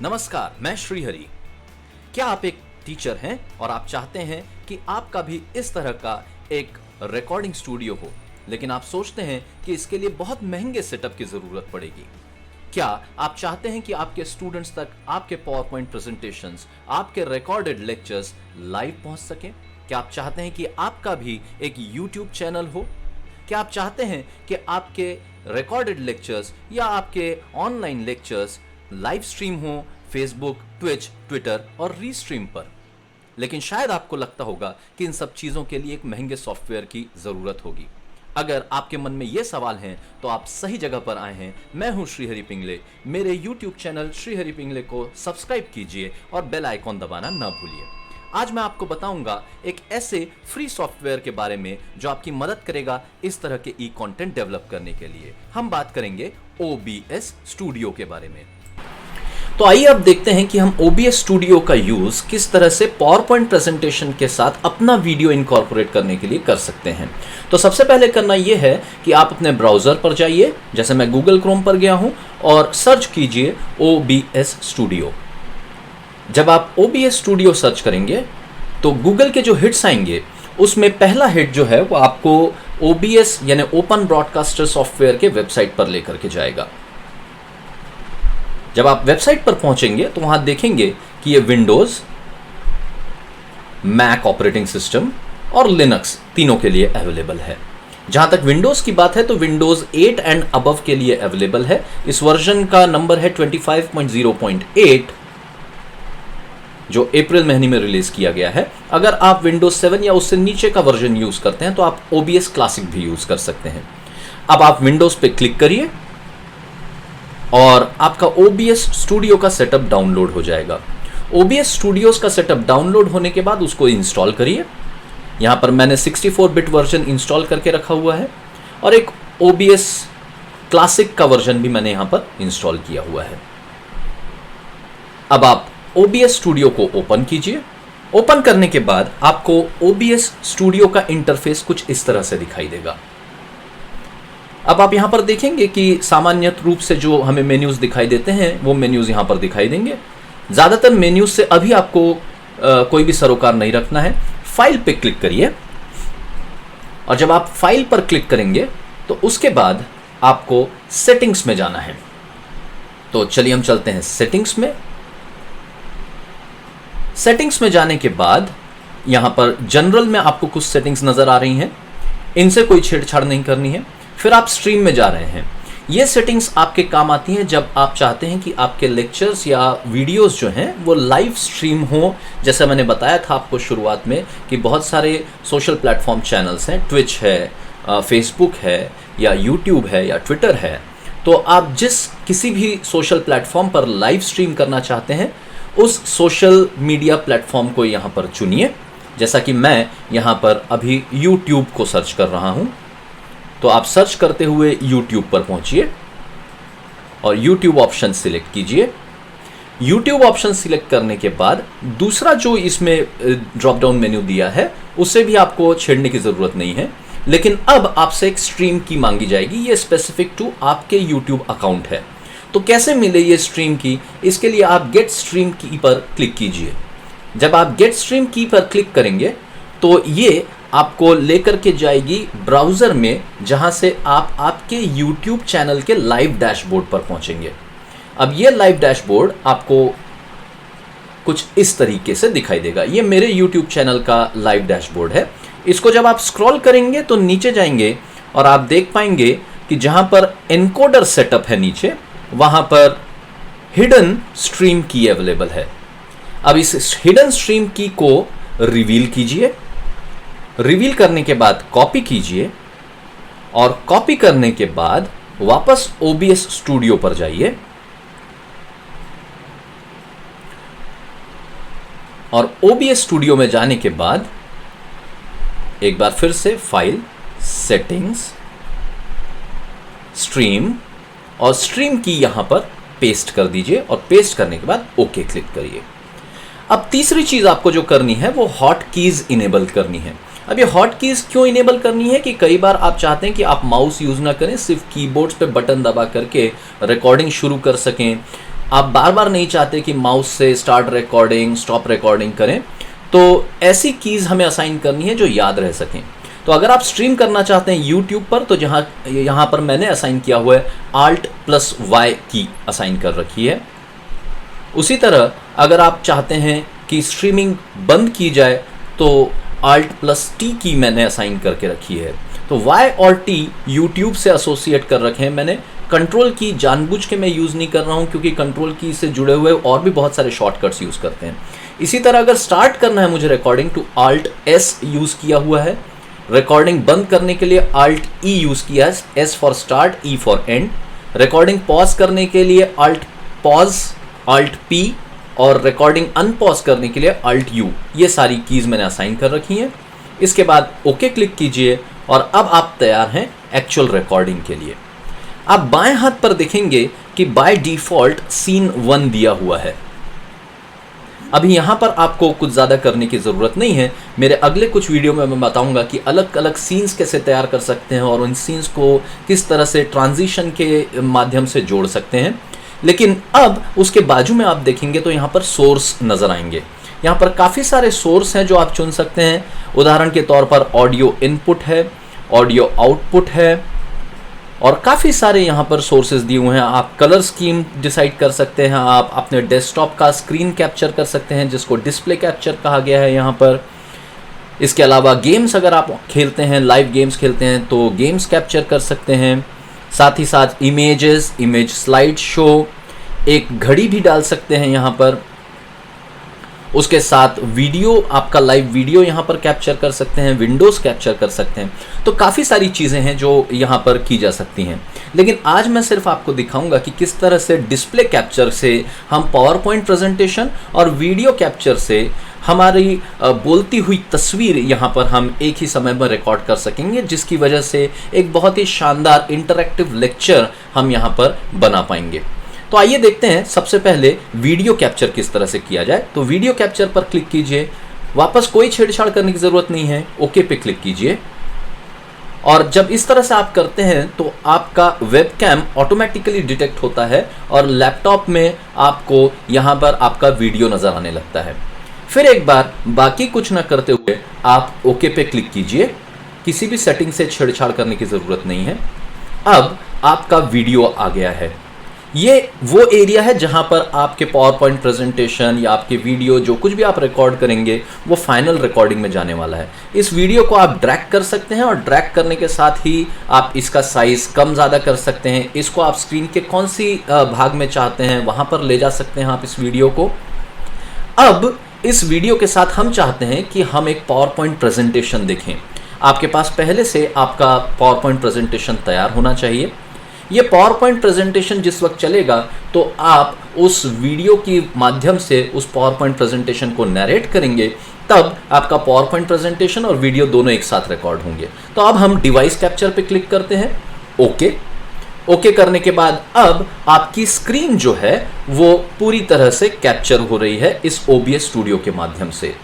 नमस्कार, मैं श्रीहरि। क्या आप एक टीचर हैं और आप चाहते हैं कि आपका भी इस तरह का एक रिकॉर्डिंग स्टूडियो हो, लेकिन आप सोचते हैं कि इसके लिए बहुत महंगे सेटअप की जरूरत पड़ेगी? क्या आप चाहते हैं कि आपके स्टूडेंट्स तक आपके पावर पॉइंट प्रेजेंटेशंस, आपके रिकॉर्डेड लेक्चर्स लाइव पहुंच सकें? क्या आप चाहते हैं कि आपका भी एक यूट्यूब चैनल हो? क्या आप चाहते हैं कि आपके रिकॉर्डेड लेक्चर्स या आपके ऑनलाइन लेक्चर्स लाइव स्ट्रीम हो फेसबुक, ट्विच, ट्विटर और रीस्ट्रीम पर? लेकिन शायद आपको लगता होगा कि इन सब चीजों के लिए एक महंगे सॉफ्टवेयर की जरूरत होगी। अगर आपके मन में ये सवाल हैं तो आप सही जगह पर आए हैं। मैं हूं श्रीहरि पिंगले। मेरे YouTube चैनल श्रीहरि पिंगले को सब्सक्राइब कीजिए और बेल आइकॉन दबाना ना भूलिए। आज मैं आपको बताऊंगा एक ऐसे फ्री सॉफ्टवेयर के बारे में जो आपकी मदद करेगा इस तरह के ई कंटेंट डेवलप करने के लिए। हम बात करेंगे OBS स्टूडियो के बारे में। तो आइए अब देखते हैं कि हम OBS स्टूडियो का यूज किस तरह से पावर पॉइंट प्रेजेंटेशन के साथ अपना वीडियो इनकॉर्पोरेट करने के लिए कर सकते हैं। तो सबसे पहले करना यह है कि आप अपने ब्राउजर पर जाइए, जैसे मैं गूगल क्रोम पर गया हूं, और सर्च कीजिए OBS स्टूडियो। जब आप OBS स्टूडियो सर्च करेंगे तो गूगल के जो हिट्स आएंगे उसमें पहला हिट जो है वो आपको OBS यानी ओपन ब्रॉडकास्टर सॉफ्टवेयर के वेबसाइट पर लेकर के जाएगा। जब आप वेबसाइट पर पहुंचेंगे तो वहां देखेंगे कि ये विंडोज, मैक ऑपरेटिंग सिस्टम और लिनक्स तीनों के लिए अवेलेबल है। जहां तक विंडोज की बात है तो विंडोज 8 एंड अबव के लिए अवेलेबल है। इस वर्जन का नंबर है 25.0.8 जो अप्रैल महीने में रिलीज किया गया है। अगर आप विंडोज 7 या उससे नीचे का वर्जन यूज करते हैं तो आप OBS क्लासिक भी यूज कर सकते हैं। अब आप विंडोज पे क्लिक करिए और आपका OBS स्टूडियो का सेटअप डाउनलोड हो जाएगा। OBS स्टूडियोज का सेटअप डाउनलोड होने के बाद उसको इंस्टॉल करिए। यहां पर मैंने 64 बिट वर्जन इंस्टॉल करके रखा हुआ है और एक OBS क्लासिक का वर्जन भी मैंने यहां पर इंस्टॉल किया हुआ है। अब आप OBS स्टूडियो को ओपन कीजिए। ओपन करने के बाद आपको OBS स्टूडियो का इंटरफेस कुछ इस तरह से दिखाई देगा। अब आप यहां पर देखेंगे कि सामान्य रूप से जो हमें मेन्यूज दिखाई देते हैं वो मेन्यूज यहां पर दिखाई देंगे। ज्यादातर मेन्यूज से अभी आपको कोई भी सरोकार नहीं रखना है। फाइल पे क्लिक करिए और जब आप फाइल पर क्लिक करेंगे तो उसके बाद आपको सेटिंग्स में जाना है। तो चलिए हम चलते हैं सेटिंग्स में। सेटिंग्स में जाने के बाद यहां पर जनरल में आपको कुछ सेटिंग्स नजर आ रही हैं, इनसे कोई छेड़छाड़ नहीं करनी है। फिर आप स्ट्रीम में जा रहे हैं। ये सेटिंग्स आपके काम आती हैं जब आप चाहते हैं कि आपके लेक्चर्स या वीडियोस जो हैं वो लाइव स्ट्रीम हो। जैसे मैंने बताया था आपको शुरुआत में कि बहुत सारे सोशल प्लेटफॉर्म चैनल्स हैं, ट्विच है, फेसबुक है या यूट्यूब है या ट्विटर है। तो आप जिस किसी भी सोशल प्लेटफॉर्म पर लाइव स्ट्रीम करना चाहते हैं उस सोशल मीडिया प्लेटफॉर्म को यहाँ पर चुनिए। जैसा कि मैं यहाँ पर अभी यूट्यूब को सर्च कर रहा हूँ, तो आप सर्च करते हुए YouTube पर पहुंचिए और YouTube ऑप्शन सिलेक्ट कीजिए। YouTube ऑप्शन सिलेक्ट करने के बाद दूसरा जो इसमें ड्रॉप डाउन मेन्यू दिया है उससे भी आपको छेड़ने की जरूरत नहीं है, लेकिन अब आपसे एक स्ट्रीम की मांगी जाएगी। ये स्पेसिफिक टू आपके YouTube अकाउंट है। तो कैसे मिले ये स्ट्रीम की? इसके लिए आप गेट स्ट्रीम की पर क्लिक कीजिए। जब आप गेट स्ट्रीम की पर क्लिक करेंगे तो ये आपको लेकर के जाएगी ब्राउजर में, जहां से आप आपके YouTube चैनल के लाइव डैशबोर्ड पर पहुंचेंगे। अब ये लाइव डैशबोर्ड आपको कुछ इस तरीके से दिखाई देगा। ये मेरे YouTube चैनल का लाइव डैशबोर्ड है। इसको जब आप स्क्रॉल करेंगे तो नीचे जाएंगे और आप देख पाएंगे कि जहां पर एनकोडर सेटअप है नीचे, वहां पर हिडन स्ट्रीम की अवेलेबल है। अब इस हिडन स्ट्रीम की को रिवील कीजिए। रिवील करने के बाद कॉपी कीजिए और कॉपी करने के बाद वापस OBS स्टूडियो पर जाइए और OBS स्टूडियो में जाने के बाद एक बार फिर से फाइल, सेटिंग्स, स्ट्रीम और स्ट्रीम की यहां पर पेस्ट कर दीजिए और पेस्ट करने के बाद ओके क्लिक करिए। अब तीसरी चीज आपको जो करनी है वो हॉट कीज इनेबल करनी है। अब ये हॉट कीज क्यों इनेबल करनी है कि कई बार आप चाहते हैं कि आप माउस यूज ना करें, सिर्फ कीबोर्ड्स पे बटन दबा करके रिकॉर्डिंग शुरू कर सकें। आप बार बार नहीं चाहते कि माउस से स्टार्ट रिकॉर्डिंग स्टॉप रिकॉर्डिंग करें, तो ऐसी कीज़ हमें असाइन करनी है जो याद रह सकें। तो अगर आप स्ट्रीम करना चाहते हैं यूट्यूब पर, तो यहाँ पर मैंने असाइन किया हुआ है Alt+Y की असाइन कर रखी है। उसी तरह अगर आप चाहते हैं कि स्ट्रीमिंग बंद की जाए तो Alt+T की मैंने असाइन करके रखी है। तो Y और T यूट्यूब से एसोसिएट कर रखे हैं मैंने। कंट्रोल की जानबूझ के मैं यूज़ नहीं कर रहा हूँ, क्योंकि कंट्रोल की से जुड़े हुए और भी बहुत सारे शॉर्टकट्स यूज़ करते हैं। इसी तरह अगर स्टार्ट करना है मुझे रिकॉर्डिंग, तो Alt+S यूज़ किया हुआ है। रिकॉर्डिंग बंद करने के लिए Alt+E यूज़ किया है, S for start, E for and. Recording pause करने के लिए Alt+Pause, Alt+P, और रिकॉर्डिंग अनपॉज करने के लिए Alt+U। ये सारी कीज़ मैंने असाइन कर रखी हैं। इसके बाद ओके क्लिक कीजिए और अब आप तैयार हैं एक्चुअल रिकॉर्डिंग के लिए। आप बाएं हाथ पर देखेंगे कि बाय डिफ़ॉल्ट सीन 1 दिया हुआ है। अभी यहाँ पर आपको कुछ ज़्यादा करने की ज़रूरत नहीं है। मेरे अगले कुछ वीडियो में मैं बताऊँगा कि अलग अलग सीन्स कैसे तैयार कर सकते हैं और उन सीन्स को किस तरह से ट्रांजिशन के माध्यम से जोड़ सकते हैं। लेकिन अब उसके बाजू में आप देखेंगे तो यहाँ पर सोर्स नज़र आएंगे। यहाँ पर काफ़ी सारे सोर्स हैं जो आप चुन सकते हैं। उदाहरण के तौर पर ऑडियो इनपुट है, ऑडियो आउटपुट है, और काफ़ी सारे यहाँ पर सोर्सेज दिए हुए हैं। आप कलर स्कीम डिसाइड कर सकते हैं, आप अपने डेस्कटॉप का स्क्रीन कैप्चर कर सकते हैं जिसको डिस्प्ले कैप्चर कहा गया है यहाँ पर। इसके अलावा गेम्स अगर आप खेलते हैं, लाइव गेम्स खेलते हैं, तो गेम्स कैप्चर कर सकते हैं। साथ ही साथ इमेजेस, इमेज स्लाइड शो, एक घड़ी भी डाल सकते हैं यहाँ पर। उसके साथ वीडियो, आपका लाइव वीडियो यहाँ पर कैप्चर कर सकते हैं, विंडोज़ कैप्चर कर सकते हैं। तो काफ़ी सारी चीज़ें हैं जो यहाँ पर की जा सकती हैं। लेकिन आज मैं सिर्फ आपको दिखाऊंगा कि किस तरह से डिस्प्ले कैप्चर से हम पावर पॉइंट प्रेजेंटेशन और वीडियो कैप्चर से हमारी बोलती हुई तस्वीर यहाँ पर हम एक ही समय में रिकॉर्ड कर सकेंगे, जिसकी वजह से एक बहुत ही शानदार इंटरैक्टिव लेक्चर हम यहाँ पर बना पाएंगे। तो आइए देखते हैं सबसे पहले वीडियो कैप्चर किस तरह से किया जाए। तो वीडियो कैप्चर पर क्लिक कीजिए। वापस कोई छेड़छाड़ करने की ज़रूरत नहीं है, ओके पे क्लिक कीजिए। और जब इस तरह से आप करते हैं तो आपका वेबकैम ऑटोमेटिकली डिटेक्ट होता है और लैपटॉप में आपको यहाँ पर आपका वीडियो नज़र आने लगता है। फिर एक बार बाकी कुछ ना करते हुए आप ओके पे क्लिक कीजिए। किसी भी सेटिंग से छेड़छाड़ करने की ज़रूरत नहीं है। अब आपका वीडियो आ गया है। ये वो एरिया है जहां पर आपके पावर पॉइंट प्रेजेंटेशन या आपके वीडियो जो कुछ भी आप रिकॉर्ड करेंगे वो फाइनल रिकॉर्डिंग में जाने वाला है। इस वीडियो को आप ड्रैग कर सकते हैं और ड्रैग करने के साथ ही आप इसका साइज़ कम ज़्यादा कर सकते हैं। इसको आप स्क्रीन के कौन सी भाग में चाहते हैं वहाँ पर ले जा सकते हैं आप इस वीडियो को। अब इस वीडियो के साथ हम चाहते हैं कि हम एक पावर पॉइंट प्रेजेंटेशन देखें। आपके पास पहले से आपका पावर पॉइंट प्रेजेंटेशन तैयार होना चाहिए। ये पावर पॉइंट प्रेजेंटेशन जिस वक्त चलेगा तो आप उस वीडियो के माध्यम से उस पावर पॉइंट प्रेजेंटेशन को नरेट करेंगे, तब आपका पावर पॉइंट प्रेजेंटेशन और वीडियो दोनों एक साथ रिकॉर्ड होंगे। तो अब हम डिवाइस कैप्चर पे क्लिक करते हैं, ओके करने के बाद अब आपकी स्क्रीन जो है वो पूरी तरह से कैप्चर हो रही है इस OBS स्टूडियो के माध्यम से।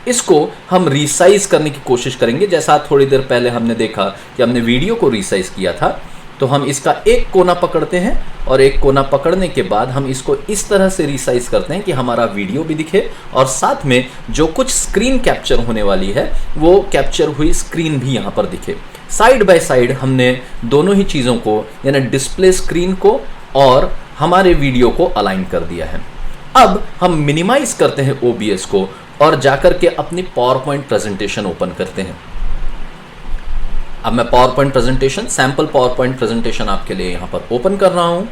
इसको हम रीसाइज करने की कोशिश करेंगे। जैसा थोड़ी देर पहले हमने देखा कि हमने वीडियो को रीसाइज किया था, तो हम इसका एक कोना पकड़ते हैं और एक कोना पकड़ने के बाद हम इसको इस तरह से रीसाइज करते हैं कि हमारा वीडियो भी दिखे और साथ में जो कुछ स्क्रीन कैप्चर होने वाली है वो कैप्चर हुई स्क्रीन भी यहाँ पर दिखे। साइड बाय साइड हमने दोनों ही चीज़ों को, यानी डिस्प्ले स्क्रीन को और हमारे वीडियो को अलाइन कर दिया है। अब हम मिनिमाइज करते हैं OBS को और जाकर के अपनी पावर पॉइंट प्रेजेंटेशन ओपन करते हैं। अब मैं power point presentation, sample power point presentation आपके लिए यहाँ पर ओपन कर रहा हूँ।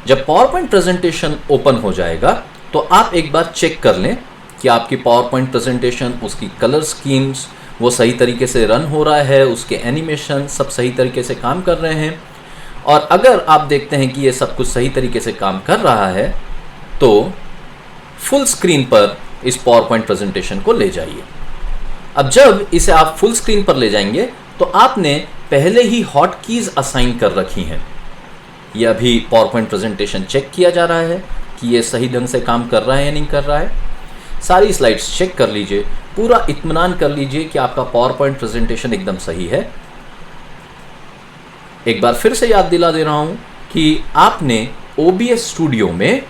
जब पावर पॉइंट प्रेजेंटेशन ओपन हो जाएगा तो आप एक बार चेक कर लें कि आपकी पावर पॉइंट प्रेजेंटेशन, उसकी कलर स्कीम्स वो सही तरीके से रन हो रहा है, उसके एनिमेशन सब सही तरीके से काम कर रहे हैं। और अगर आप देखते हैं कि ये सब कुछ सही तरीके से काम कर रहा है तो फुल स्क्रीन पर इस पावर पॉइंट प्रेजेंटेशन को ले जाइए। अब जब इसे आप फुल स्क्रीन पर ले जाएंगे तो आपने पहले ही हॉट कीज़ असाइन कर रखी हैं। यह अभी पावर पॉइंट प्रेजेंटेशन चेक किया जा रहा है कि ये सही ढंग से काम कर रहा है या नहीं कर रहा है। सारी स्लाइड्स चेक कर लीजिए, पूरा इत्मीनान कर लीजिए कि आपका पावर पॉइंट प्रेजेंटेशन एकदम सही है। एक बार फिर से याद दिला दे रहा हूँ कि आपने OBS स्टूडियो में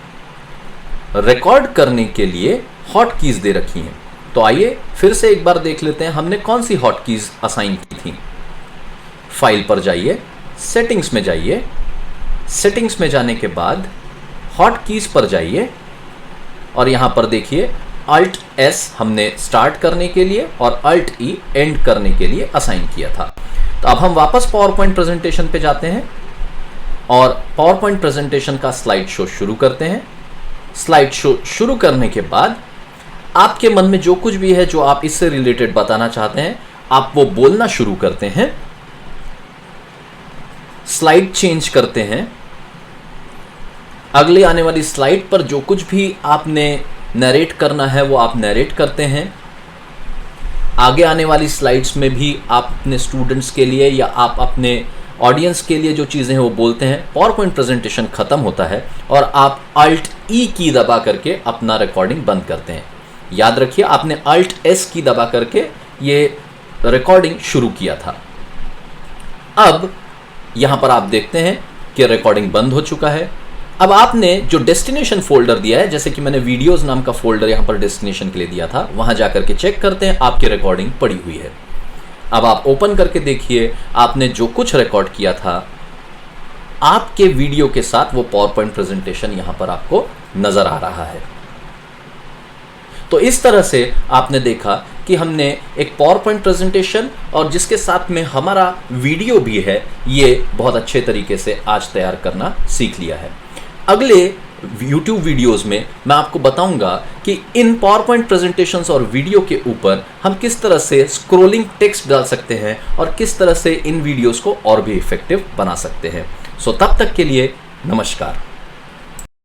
रिकॉर्ड करने के लिए हॉट कीज दे रखी हैं। तो आइए फिर से एक बार देख लेते हैं हमने कौन सी हॉट कीज असाइन की थी। फाइल पर जाइए, सेटिंग्स में जाइए, सेटिंग्स में जाने के बाद हॉट कीज पर जाइए और यहां पर देखिए Alt S हमने स्टार्ट करने के लिए और Alt E एंड करने के लिए असाइन किया था। तो अब हम वापस पावर पॉइंट प्रेजेंटेशन पे जाते हैं और पावर पॉइंट प्रेजेंटेशन का स्लाइड शो शुरू करते हैं। स्लाइड शो शुरू करने के बाद आपके मन में जो कुछ भी है जो आप इससे रिलेटेड बताना चाहते हैं, आप वो बोलना शुरू करते हैं। स्लाइड चेंज करते हैं। अगले आने वाली स्लाइड पर जो कुछ भी आपने नरेट करना है वो आप नरेट करते हैं। आगे आने वाली स्लाइड्स में भी आप अपने स्टूडेंट्स के लिए या आप अपने ऑडियंस के लिए जो चीज़ें हैं वो बोलते हैं। पावर पॉइंट प्रेजेंटेशन ख़त्म होता है और आप Alt E की दबा करके अपना रिकॉर्डिंग बंद करते हैं। याद रखिए आपने Alt S की दबा करके ये रिकॉर्डिंग शुरू किया था। अब यहाँ पर आप देखते हैं कि रिकॉर्डिंग बंद हो चुका है। अब आपने जो डेस्टिनेशन फोल्डर दिया है, जैसे कि मैंने वीडियोस नाम का फोल्डर यहाँ पर डेस्टिनेशन के लिए दिया था, वहाँ जाकर के चेक करते हैं आपकी रिकॉर्डिंग पड़ी हुई है। अब आप ओपन करके देखिए आपने जो कुछ रिकॉर्ड किया था आपके वीडियो के साथ वो पावर पॉइंट प्रेजेंटेशन यहाँ पर आपको नजर आ रहा है। तो इस तरह से आपने देखा कि हमने एक पावर पॉइंट प्रेजेंटेशन और जिसके साथ में हमारा वीडियो भी है, ये बहुत अच्छे तरीके से आज तैयार करना सीख लिया है। अगले YouTube वीडियोस में मैं आपको बताऊंगा कि इन पावर पॉइंट प्रेजेंटेशंस और वीडियो के ऊपर हम किस तरह से स्क्रोलिंग टेक्स्ट डाल सकते हैं और किस तरह से इन वीडियोस को और भी इफेक्टिव बना सकते हैं। सो तब तक के लिए नमस्कार।